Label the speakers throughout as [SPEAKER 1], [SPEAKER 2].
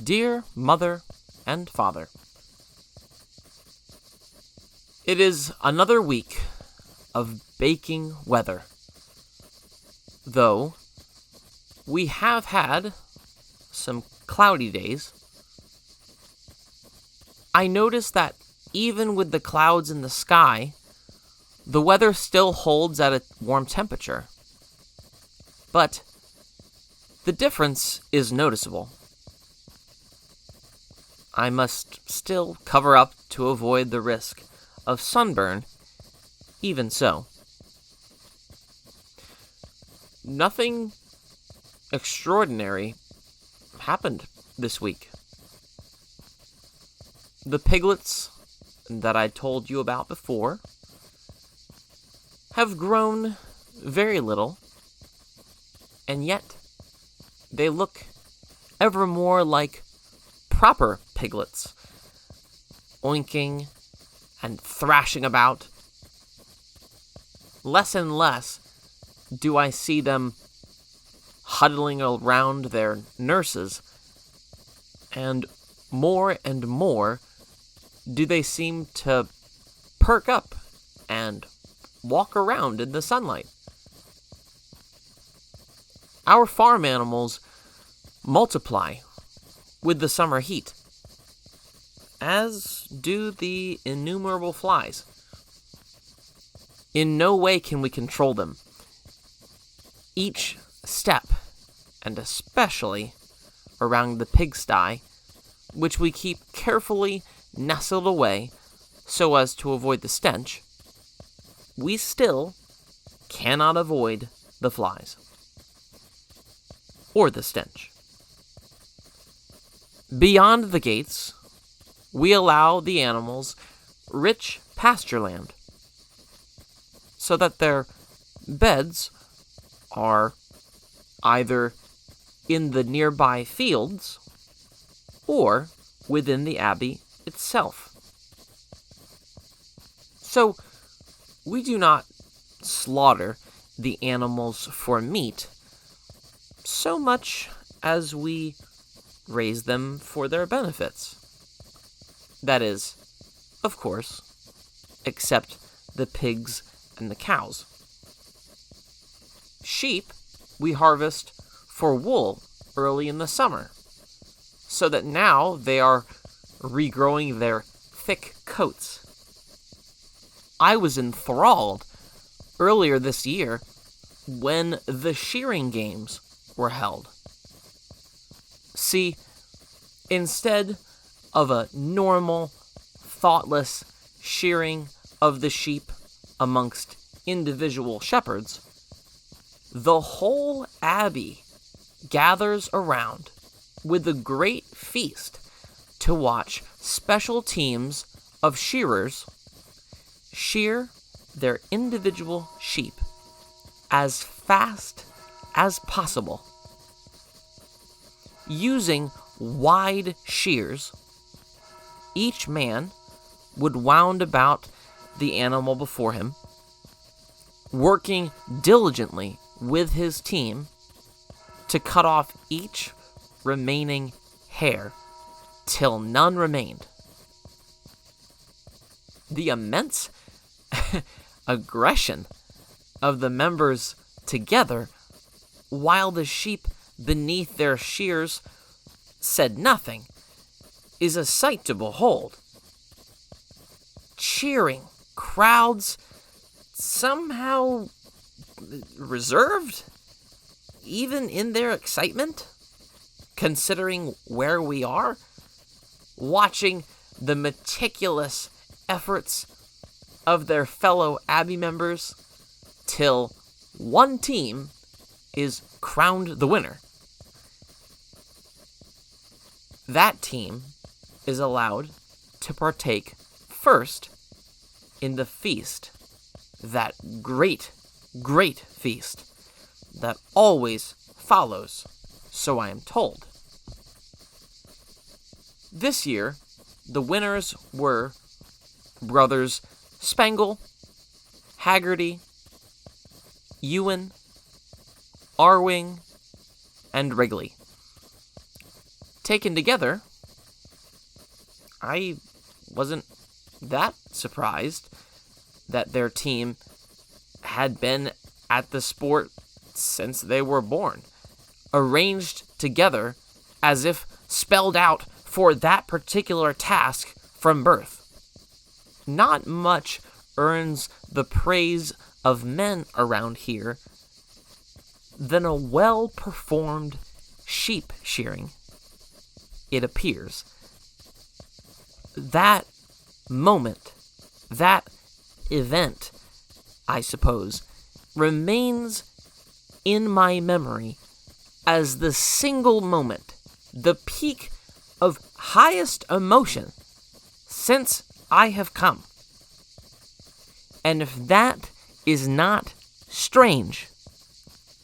[SPEAKER 1] Dear Mother and Father, it is another week of baking weather, though we have had some cloudy days. I noticed that even with the clouds in the sky, the weather still holds at a warm temperature. But the difference is noticeable. I must still cover up to avoid the risk of sunburn, even so. Nothing extraordinary happened this week. The piglets that I told you about before have grown very little, and yet they look ever more like proper piglets, oinking and thrashing about. Less and less do I see them huddling around their nurses, and more do they seem to perk up and walk around in the sunlight. Our farm animals multiply with the summer heat, as do the innumerable flies. In no way can we control them. Each step, and especially around the pigsty, which we keep carefully nestled away so as to avoid the stench, we still cannot avoid the flies or the stench. Beyond the gates, we allow the animals rich pasture land, so that their beds are either in the nearby fields or within the Abbey itself. So we do not slaughter the animals for meat so much as we raise them for their benefits. That is, of course, except the pigs and the cows. Sheep we harvest for wool early in the summer, so that now they are regrowing their thick coats. I was enthralled earlier this year when the shearing games were held. See, instead of a normal, thoughtless shearing of the sheep amongst individual shepherds, the whole Abbey gathers around with a great feast to watch special teams of shearers shear their individual sheep as fast as possible. Using wide shears, each man would wound about the animal before him, working diligently with his team to cut off each remaining hair till none remained. The immense aggression of the members together, while the sheep beneath their shears said nothing, is a sight to behold. Cheering crowds, somehow reserved, even in their excitement, considering where we are, watching the meticulous efforts of their fellow Abbey members till one team is crowned the winner. That team is allowed to partake first in the feast, that great feast that always follows, so I am told. This year, the winners were brothers Spangle, Haggerty, Ewan, Arwing, and Wrigley. Taken together, I wasn't that surprised that their team had been at the sport since they were born, arranged together as if spelled out for that particular task from birth. Not much earns the praise of men around here than a well-performed sheep shearing, it appears. That moment, that event, I suppose, remains in my memory as the single moment, the peak of highest emotion since I have come. And if that is not strange,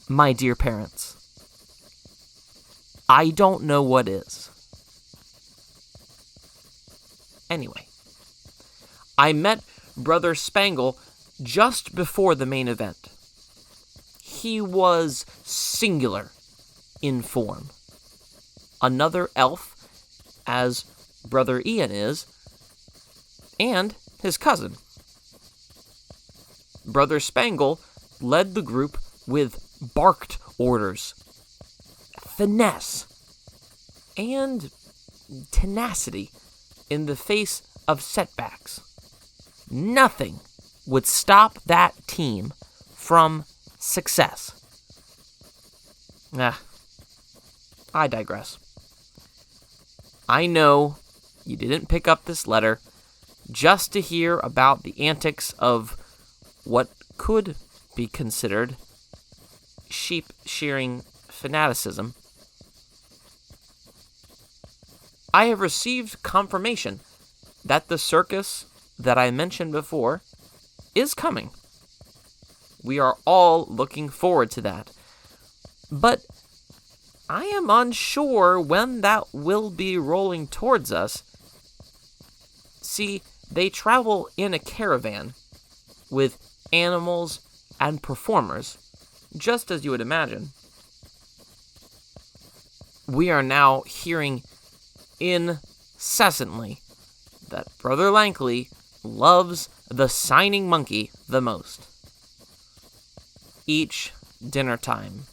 [SPEAKER 1] my dear parents, I don't know what is. Anyway, I met Brother Spangle just before the main event. He was singular in form. Another elf, as Brother Ian is, and his cousin. Brother Spangle led the group with barked orders, finesse, and tenacity in the face of setbacks. Nothing would stop that team from success. I digress. I know you didn't pick up this letter just to hear about the antics of what could be considered sheep shearing fanaticism. I have received confirmation that the circus that I mentioned before is coming. We are all looking forward to that. But I am unsure when that will be rolling towards us. See, they travel in a caravan with animals and performers, just as you would imagine. We are now hearing incessantly that Brother Lankley loves the signing monkey the most. Each dinner time,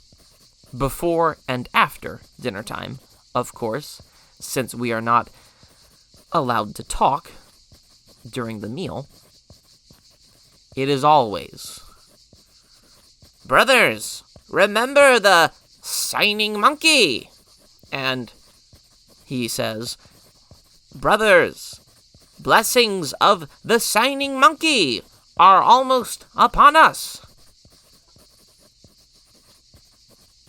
[SPEAKER 1] before and after dinner time, of course, since we are not allowed to talk during the meal, it is always, "Brothers, remember the signing monkey!" And he says, "Brothers, blessings of the signing monkey are almost upon us."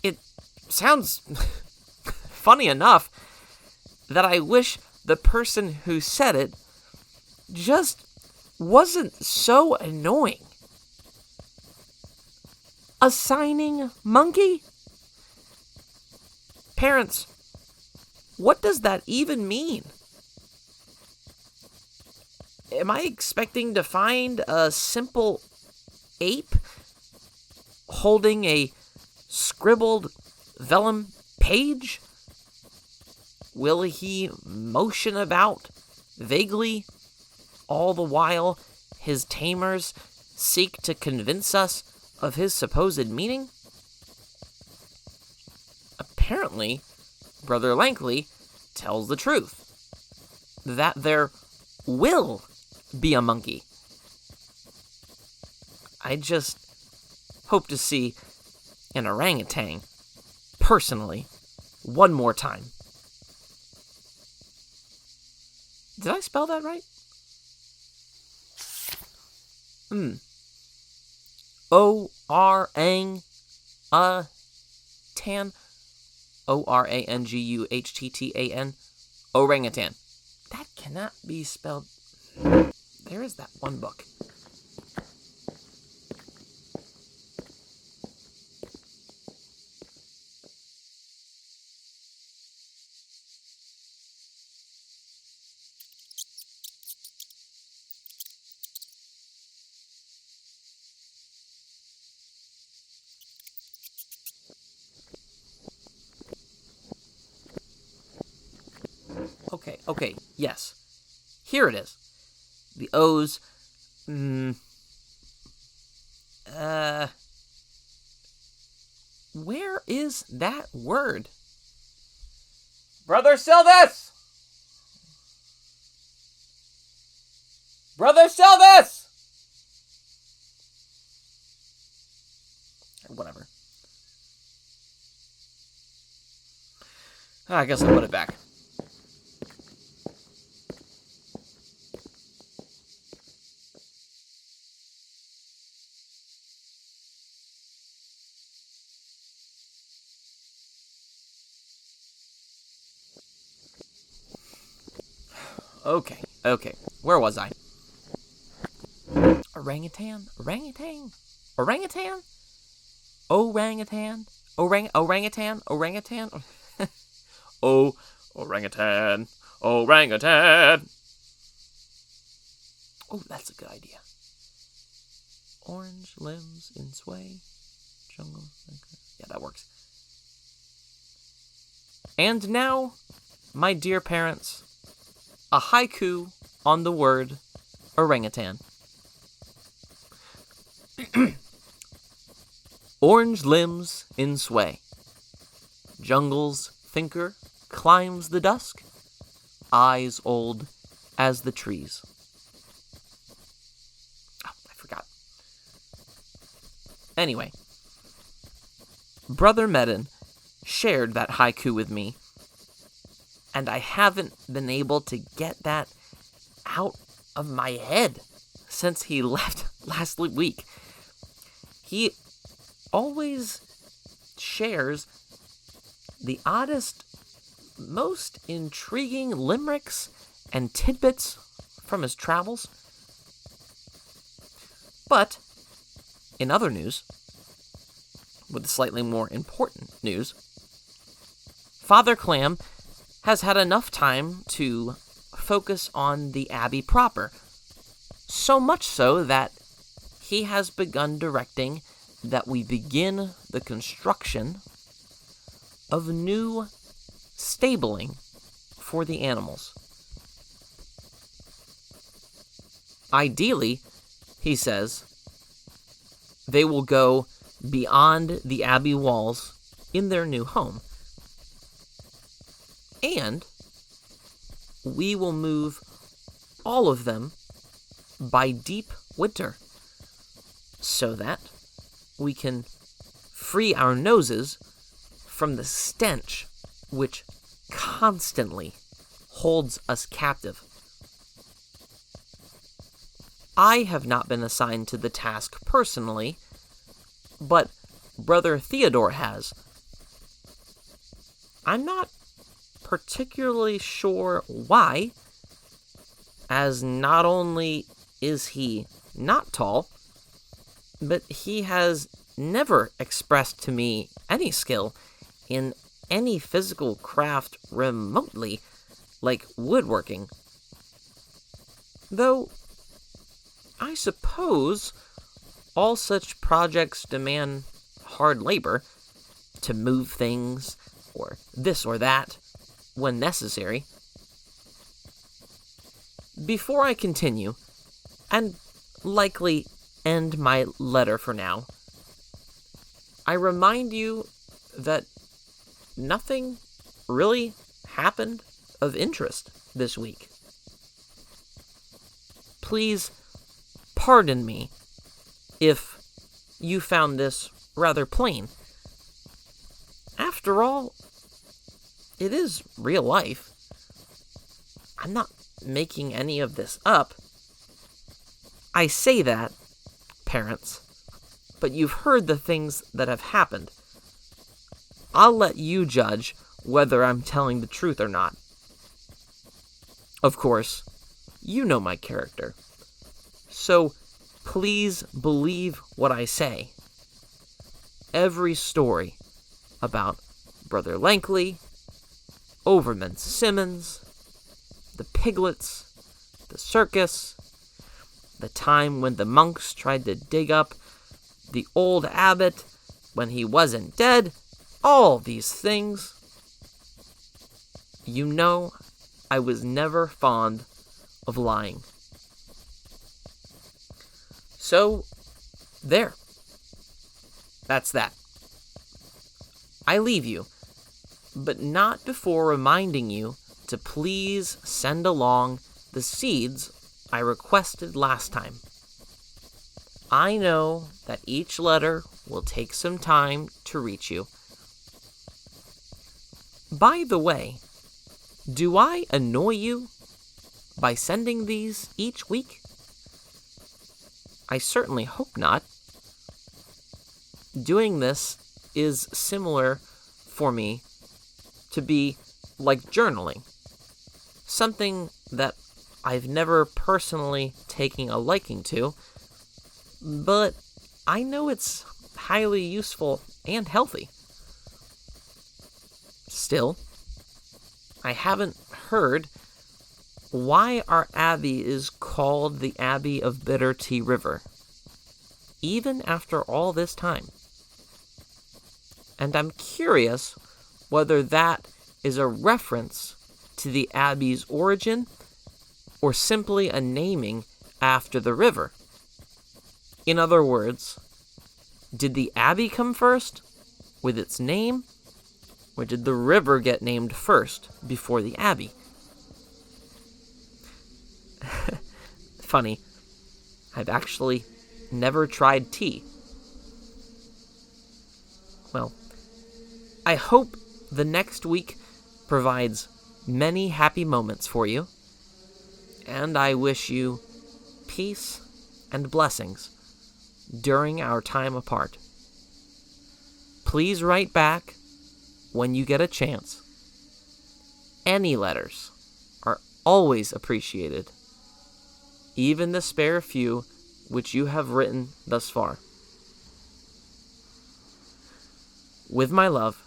[SPEAKER 1] It sounds funny enough that I wish the person who said it just wasn't so annoying. A signing monkey? Parents, what does that even mean? Am I expecting to find a simple ape holding a scribbled vellum page? Will he motion about vaguely all the while his tamers seek to convince us of his supposed meaning? Apparently, Brother Lankley tells the truth, that there will be a monkey. I just hope to see an orangutan, personally, one more time. Did I spell that right? O-r-ang-u-h-t-t-a-n, O-r-a-n-g-u-h-t-t-a-n, orangutan. That cannot be spelled. There is that one book. Okay, yes. Here it is. The O's, where is that word? Brother Silvis! Brother Silvis! Whatever. I guess I'll put it back. Okay. Where was I? Orangutan? Orangutan? Orangutan? Orangutan? Orangutan? Orangutan? Oh, orangutan. Orangutan. Oh, that's a good idea. Orange limbs in sway. Jungle. Yeah, that works. And now, my dear parents, a haiku on the word orangutan. Orange limbs in sway. Jungle's thinker climbs the dusk, eyes old as the trees. Oh, I forgot. Anyway, Brother Medin shared that haiku with me, and I haven't been able to get that out of my head since he left last week. He always shares the oddest, most intriguing limericks and tidbits from his travels. But, in other news, with slightly more important news, Father Clam has had enough time to focus on the Abbey proper, so much so that he has begun directing that we begin the construction of new stabling for the animals. Ideally, he says, they will go beyond the Abbey walls in their new home. And we will move all of them by deep winter so that we can free our noses from the stench which constantly holds us captive. I have not been assigned to the task personally, but Brother Theodore has. I'm not particularly sure why, as not only is he not tall, but he has never expressed to me any skill in any physical craft remotely like woodworking. Though, I suppose all such projects demand hard labor to move things, or this or that, when necessary. Before I continue, and likely end my letter for now, I remind you that nothing really happened of interest this week. Please pardon me if you found this rather plain. After all, it is real life. I'm not making any of this up. I say that, parents, but you've heard the things that have happened. I'll let you judge whether I'm telling the truth or not. Of course, you know my character, so please believe what I say. Every story about Brother Lankley, Overman Simmons, the piglets, the circus, the time when the monks tried to dig up the old abbot when he wasn't dead, all these things, you know I was never fond of lying. So, there. That's that. I leave you, but not before reminding you to please send along the seeds I requested last time. I know that each letter will take some time to reach you. By the way, do I annoy you by sending these each week? I certainly hope not. Doing this is similar for me to be like journaling, something that I've never personally taken a liking to, but I know it's highly useful and healthy. Still, I haven't heard why our abbey is called the Abbey of Bitter Tea River, even after all this time. And I'm curious whether that is a reference to the abbey's origin or simply a naming after the river. In other words, did the abbey come first with its name, or did the river get named first before the abbey? Funny, I've actually never tried tea. Well, I hope the next week provides many happy moments for you, and I wish you peace and blessings during our time apart. Please write back when you get a chance. Any letters are always appreciated, even the spare few which you have written thus far. With my love,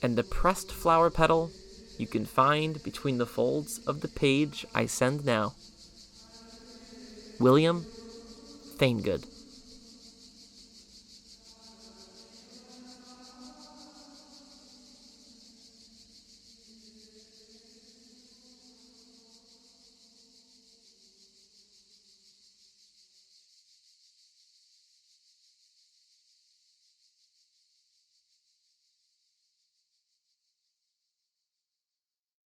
[SPEAKER 1] and the pressed flower petal you can find between the folds of the page I send now. William Faingood.